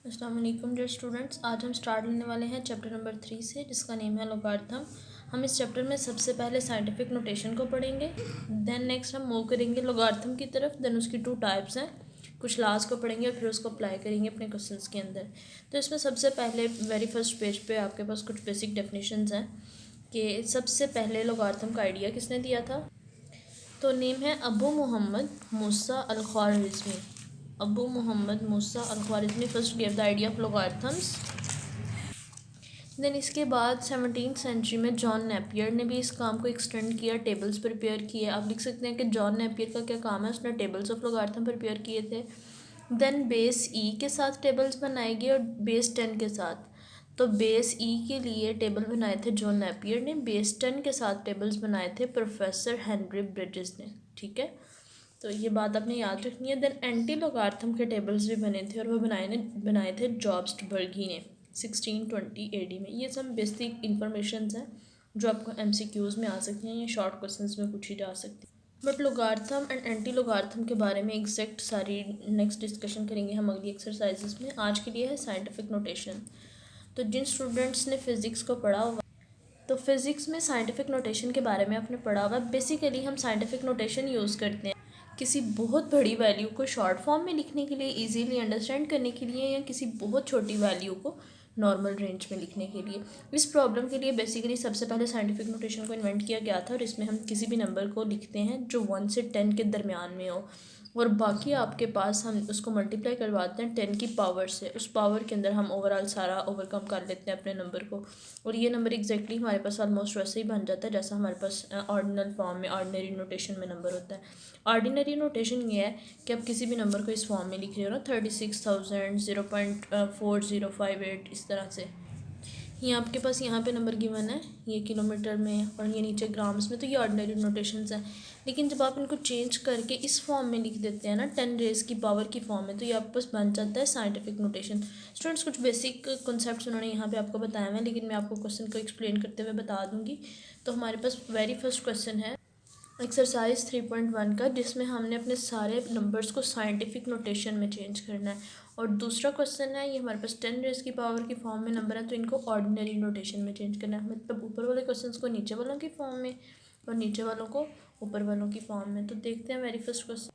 अस्सलाम वालेकुम dear students. आज हम स्टार्ट लेने वाले हैं चैप्टर नंबर 3 से, जिसका नेम है लोगारिथम। हम इस चैप्टर में सबसे पहले साइंटिफिक नोटेशन को पढ़ेंगे, देन नेक्स्ट हम मूव करेंगे लोगारिथम की तरफ, देन उसकी 2 टाइप्स हैं, कुछ लास्ट को पढ़ेंगे और फिर उसको अप्लाई करेंगे अपने क्वेश्चंस के अंदर। तो इसमें सबसे पहले वेरी फर्स्ट पेज पे आपके पास कुछ बेसिक डेफिनेशंस हैं कि सबसे पहले लोगारिथम का आइडिया किसने दिया था। तो नेम है Abu Mohammad Musa al Khwarizmi. Abu Mohammad Musa al Khwarizmi first gave the idea of logarithms. Then इसके बाद 17th सेंचुरी में जॉन नेपियर ने भी इस काम को एक्सटेंड किया, टेबल्स प्रिपेयर किए। आप लिख सकते हैं कि जॉन नेपियर का क्या काम है, उसने टेबल्स ऑफ लोगारिथम प्रिपेयर किए थे। देन बेस ई के साथ टेबल्स बनाए गए और बेस 10 के साथ। तो बेस ई के लिए टेबल बनाए थे जॉन नेपियर ने, बेस 10 के साथ टेबल्स बनाए थे प्रोफेसर हेनरी ब्रिजेस ने। ठीक है, तो ये बात आपने याद रखनी है। देन एंटी लोगारिथम के टेबल्स भी बने थे और वो बनाए थे जॉब्सबर्गी ने 1620 AD में। ये सब बेसिक इंफॉर्मेशन हैं जो आपको MCQs में आ सकती हैं या शॉर्ट क्वेश्चंस में पूछी जा सकती है। But logarithm and anti logarithm के बारे में एग्जैक्ट सारी नेक्स्ट डिस्कशन करेंगे हम अगली एक्सरसाइजेस में। आज के लिए है साइंटिफिक नोटेशन। तो जिन स्टूडेंट्स ने फिज़िक्स को पढ़ा हुआ, तो फिज़िक्स में साइंटिफिक नोटेशन के बारे में आपने पढ़ा हुआ। बेसिकली हम साइंटिफिक नोटेशन यूज़ करते हैं किसी बहुत बड़ी वैल्यू को शॉर्ट फॉर्म में लिखने के लिए, इजीली अंडरस्टैंड करने के लिए, या किसी बहुत छोटी वैल्यू को नॉर्मल रेंज में लिखने के लिए। इस प्रॉब्लम के लिए बेसिकली सबसे पहले साइंटिफिक नोटेशन को इन्वेंट किया गया था और इसमें हम किसी भी नंबर को लिखते हैं जो 1 से 10 के दरमियान में हो, और बाकी आपके पास हम उसको मल्टीप्लाई करवाते हैं 10 की पावर से। उस पावर के अंदर हम ओवरऑल सारा ओवरकम कर लेते हैं अपने नंबर को, और ये नंबर एग्जैक्टली हमारे पास ऑलमोस्ट वैसे ही बन जाता है जैसा हमारे पास ऑर्डिनल फॉर्म में, ऑर्डिनरी नोटेशन में नंबर होता है। ऑर्डिनरी नोटेशन ये है कि आप किसी भी नंबर को इस फॉर्म में लिख रहे हो ना, 36,000, 0.4058, इस तरह से। ये आपके पास यहाँ पे नंबर गिवन है, ये किलोमीटर में और ये नीचे ग्राम्स में, तो ये ऑर्डिनरी नोटेशंस हैं। लेकिन जब आप इनको चेंज करके इस फॉर्म में लिख देते हैं ना, 10 रेज़ की पावर की फॉर्म में, तो ये आपके पास बन जाता है साइंटिफिक नोटेशन। स्टूडेंट्स, कुछ बेसिक कॉन्सेप्ट्स उन्होंने यहाँ पे आपको बताए हुए हैं, लेकिन मैं आपको क्वेश्चन को एक्सप्लेन करते हुए बता दूँगी। तो हमारे पास वेरी फर्स्ट क्वेश्चन है एक्सरसाइज 3.1 का, जिसमें हमने अपने सारे नंबर्स को साइंटिफिक नोटेशन में चेंज करना है। और दूसरा क्वेश्चन है, ये हमारे पास 10 रेज़ की पावर की फॉर्म में नंबर है, तो इनको ऑर्डिनरी नोटेशन में चेंज करना है। मतलब ऊपर वाले क्वेश्चंस को नीचे वालों की फॉर्म में और नीचे वालों को ऊपर वालों की फॉर्म में। तो देखते हैं वेरी फर्स्ट क्वेश्चन।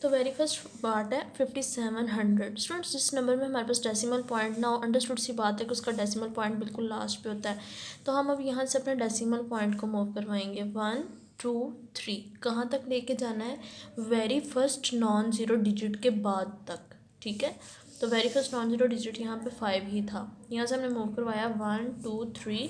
तो वेरी फर्स्ट पार्ट है 5700। स्टूडेंट्स, जिस नंबर में हमारे पास डेसिमल पॉइंट ना हो, अंडरस्टूड सी बात है कि उसका डेसिमल पॉइंट बिल्कुल लास्ट पे होता है। तो हम अब यहाँ से अपने डेसिमल पॉइंट को मूव करवाएंगे 1 2 3। कहाँ तक लेके जाना है? Very first non zero digit के बाद तक। ठीक है, तो very first non zero digit यहाँ पे 5 ही था। यहाँ से हमने मूव करवाया 1 2 3।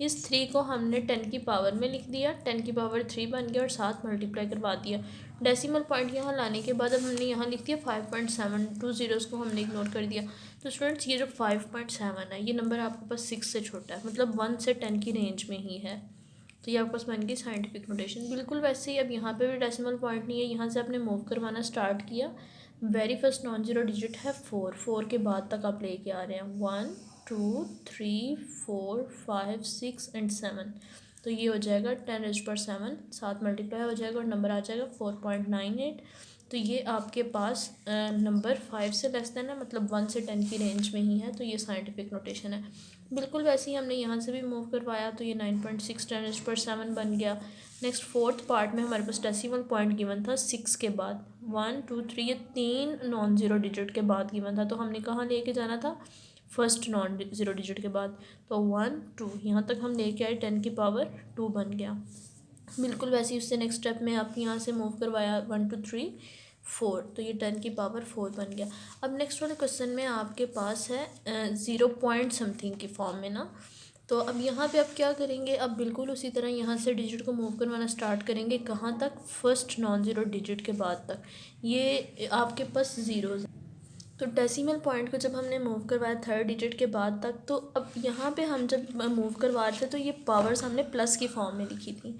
इस 3 को हमने 10 की पावर में लिख दिया, 10 की पावर 3 बन गया और साथ मल्टीप्लाई करवा दिया। डेसिमल पॉइंट यहाँ लाने के बाद अब हमने यहाँ लिख दिया 5.7, 2 ज़ीरोज़ को हमने इग्नोर कर दिया। तो स्टूडेंट्स, ये जो 5.7 है, ये नंबर आपके पास 6 से छोटा है, मतलब 1 से 10 की रेंज में ही है। तो ये आपके पास बन गई साइंटिफिक नोटेशन। बिल्कुल वैसे ही अब यहाँ पे भी डेसिमल पॉइंट नहीं है, यहाँ से आपने मूव करवाना स्टार्ट किया। Very first non zero digit है 4, 4 के बाद तक आप लेके आ रहे हैं 1 2 3 4 5 6 एंड 7। तो ये हो जाएगा 10⁻7, 7 मल्टीप्लाई हो जाएगा और नंबर आ जाएगा 4.98। तो ये आपके पास नंबर 5 से लेस देन है, मतलब 1 से 10 की रेंज में ही है। तो ये साइंटिफिक नोटेशन है। बिल्कुल वैसे ही हमने यहाँ से भी मूव करवाया, तो ये 9.6 10⁻7 बन गया। नेक्स्ट फोर्थ पार्ट में हमारे पास डेसिमल पॉइंट गिवन था 6 के बाद, 1 2 3, ये 3 नॉन ज़ीरो डिजिट के बाद गिवन था। तो हमने कहाँ लेके जाना था? फर्स्ट नॉन ज़ीरो डिजिट के बाद। तो 1 2 यहाँ तक हम लेके आए, 10 की पावर 2 बन गया। बिल्कुल वैसे ही उससे नेक्स्ट स्टेप में आप यहाँ से मूव करवाया 1 2 3 4, तो ये 10 की पावर 4 बन गया। अब नेक्स्ट वाले क्वेश्चन में आपके पास है 0 पॉइंट समथिंग की फॉर्म में ना। तो अब यहाँ पे आप क्या करेंगे? अब बिल्कुल उसी तरह यहाँ से डिजिट को मूव करवाना स्टार्ट करेंगे। कहाँ तक? फर्स्ट नॉन ज़ीरो डिजिट के बाद तक। ये आपके पास ज़ीरोज़। तो डेसिमल पॉइंट को जब हमने मूव करवाया थर्ड डिजिट के बाद तक, तो अब यहाँ पे हम जब मूव करवा रहे थे तो ये पावर्स हमने प्लस की फॉर्म में लिखी थी।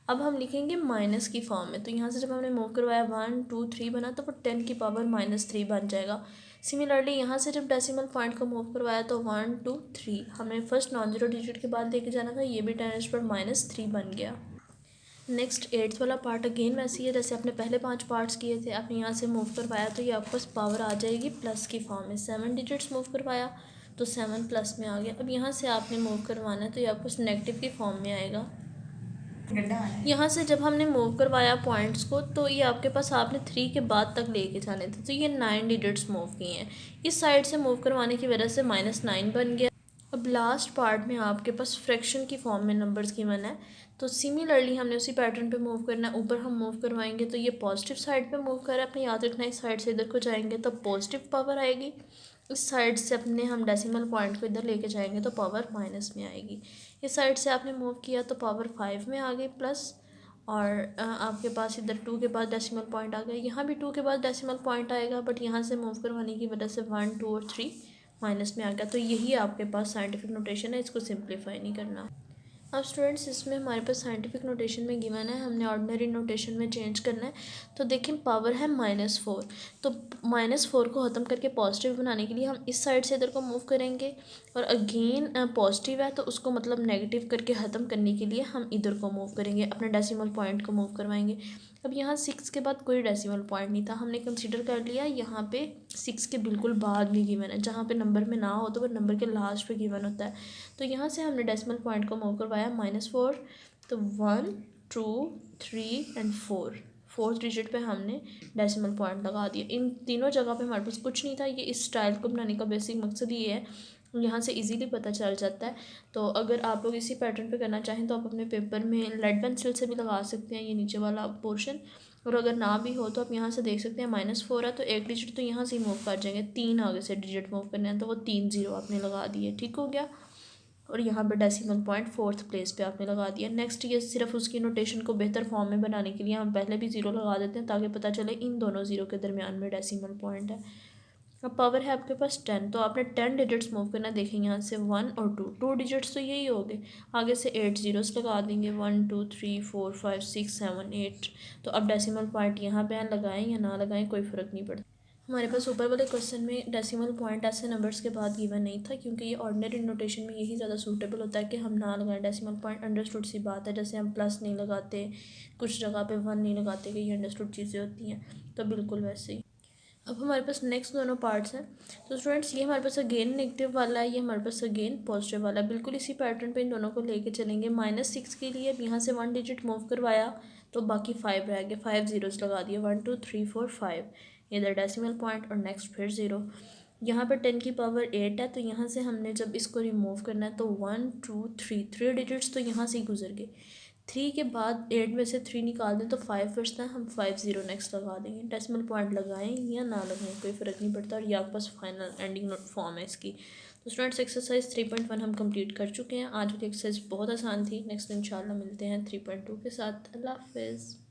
अब हम लिखेंगे माइनस की फॉर्म में। तो यहाँ से जब हमने मूव करवाया 1 2 3 बना, तो वो 10 की पावर -3 बन जाएगा। सिमिलरली यहाँ से जब डेसिमल पॉइंट को मूव करवाया तो 1 2 3 हमने फर्स्ट नॉन ज़ीरो डिजिट के बाद लेके जाना था, ये भी 10⁻³ बन गया। नेक्स्ट एट्थ वाला पार्ट अगेन वैसे ही है जैसे आपने पहले 5 पार्ट्स किए थे। आपने यहाँ से मूव करवाया तो ये आपके पास पावर आ जाएगी प्लस की फॉर्म में। 7 डिजिट्स मूव करवाया तो 7 प्लस में आ गया। अब यहाँ से आपने मूव करवाना है तो ये आपको नेगेटिव की फॉर्म में आएगा। यहाँ से जब हमने मूव करवाया पॉइंट्स को तो ये आपके पास आपने 3 के बाद तक लेके जाने थे, तो ये 9 डिजिट्स मूव किए हैं। इस साइड से मूव करवाने की वजह से -9 बन गया। अब लास्ट पार्ट में आपके पास फ्रैक्शन की फॉर्म में नंबर्स गिवन है, तो सिमिलरली हमने उसी पैटर्न पे मूव करना है। ऊपर हम मूव करवाएंगे तो ये पॉजिटिव साइड पे मूव कर रहा है। अपने याद रखना इस साइड से इधर को जाएंगे तो पॉजिटिव पावर आएगी, इस साइड से अपने हम डेसिमल पॉइंट को इधर लेके जाएंगे तो पावर माइनस में आएगी। इस साइड से आपने मूव किया तो पावर 5 में आ गई प्लस, और आपके पास इधर 2 के बाद डेसिमल पॉइंट आ गया। यहाँ भी 2 के बाद डेसिमल पॉइंट आएगा, बट यहाँ से मूव करवाने की वजह से 1, 2 और 3 माइनस में आ गया। तो यही आपके पास साइंटिफिक नोटेशन है, इसको सिंप्लीफाई नहीं करना। अब स्टूडेंट्स इसमें हमारे पास साइंटिफिक नोटेशन में गिवन है, हमने ऑर्डिनरी नोटेशन में चेंज करना है। तो देखिए पावर है -4, तो -4 को ख़त्म करके पॉजिटिव बनाने के लिए हम इस साइड से इधर को मूव करेंगे, और अगेन पॉजिटिव है तो उसको मतलब नेगेटिव करके ख़त्म करने के लिए हम इधर को मूव करेंगे, अपने डेसिमल पॉइंट को मूव करवाएंगे। अब यहाँ 6 के बाद कोई डेसिमल पॉइंट नहीं था, हमने कंसीडर कर लिया यहाँ पे 6 के बिल्कुल बाद में गिवन है। जहाँ पे नंबर में ना हो तो वो नंबर के लास्ट पे गिवन होता है। तो यहाँ से हमने डेसिमल पॉइंट को मूव करवाया -4, तो 1, 2, 3 एंड 4, फोर्थ डिजिट पे हमने डेसिमल पॉइंट लगा दिया। इन तीनों जगह पे हमारे पास कुछ नहीं था। ये इस स्टाइल को बनाने का बेसिक मकसद ये है, यहाँ से इजीली पता चल जाता है। तो अगर आप लोग इसी पैटर्न पे करना चाहें तो आप अपने पेपर में लेड पेंसिल से भी लगा सकते हैं ये नीचे वाला पोर्शन, और अगर ना भी हो तो आप यहाँ से देख सकते हैं -4 है तो एक डिजिट तो यहाँ से ही मूव कर जाएंगे, 3 आगे से डिजिट मूव करने हैं तो वो 3 0 आपने लगा दिए, ठीक हो गया। और यहाँ पे डेसिमल पॉइंट 4th प्लेस पे आपने लगा दिया। नेक्स्ट ये सिर्फ उसकी नोटेशन को बेहतर फॉर्म में बनाने के लिए हम पहले भी 0 लगा देते हैं ताकि पता चले इन दोनों 0 के दरमियान में डेसिमल पॉइंट है। अब पावर है आपके पास 10, तो आपने 10 डिजिट्स मूव करना है। देखेंगे यहाँ से 1 और 2 डिजिट्स तो यही हो गए, आगे से 8 ज़ीरोस लगा देंगे, 1 2 3 4 5 6 7 8। तो अब डेसिमल पॉइंट यहाँ पे लगाएं या ना लगाएं कोई फ़र्क नहीं पड़ता। हमारे पास ऊपर वाले क्वेश्चन में डेसिमल पॉइंट ऐसे नंबर्स के बाद गिवन नहीं था, क्योंकि ये ऑर्डिनरी नोटेशन में यही ज़्यादा सूटेबल होता है कि हम ना लगाएं डेसिमल पॉइंट। अंडरस्टूड सी बात है, जैसे हम प्लस नहीं लगाते, कुछ जगह पे 1 नहीं लगाते, कि ये अंडरस्टूड चीज़ें होती हैं, तो बिल्कुल वैसे ही। अब हमारे पास नेक्स्ट दोनों पार्ट्स हैं। तो स्टूडेंट्स ये हमारे पास अगेन नेगेटिव वाला है, ये हमारे पास अगेन पॉजिटिव वाला है। बिल्कुल इसी पैटर्न पे इन दोनों को लेके चलेंगे। -6 के लिए अब यहाँ से 1 डिजिट मूव करवाया तो बाकी 5 रह गए, 5 ज़ीरोस लगा दिए, 1 2 3 4 5, इधर डेसिमल पॉइंट और नेक्स्ट फिर 0। यहाँ पर 10 की पावर 8 है, तो यहाँ से हमने जब इसको रिमूव करना है तो 1 2 3 डिजिट्स तो यहाँ से ही गुजर गए। 3 के बाद 8 में से 3 निकाल दें तो 5 बचता है, हम 5 0 नेक्स्ट लगा देंगे। डेसिमल पॉइंट लगाएं या ना लगाएं कोई फ़र्क नहीं पड़ता, और ये आपके पास फाइनल एंडिंग नोट फॉर्म है इसकी। तो स्टूडेंट्स एक्सरसाइज 3.1 हम कंप्लीट कर चुके हैं। आज की एक्सरसाइज बहुत आसान थी। नेक्स्ट इंशाल्लाह मिलते हैं 3.2 के साथ। अल्लाह हाफिज़।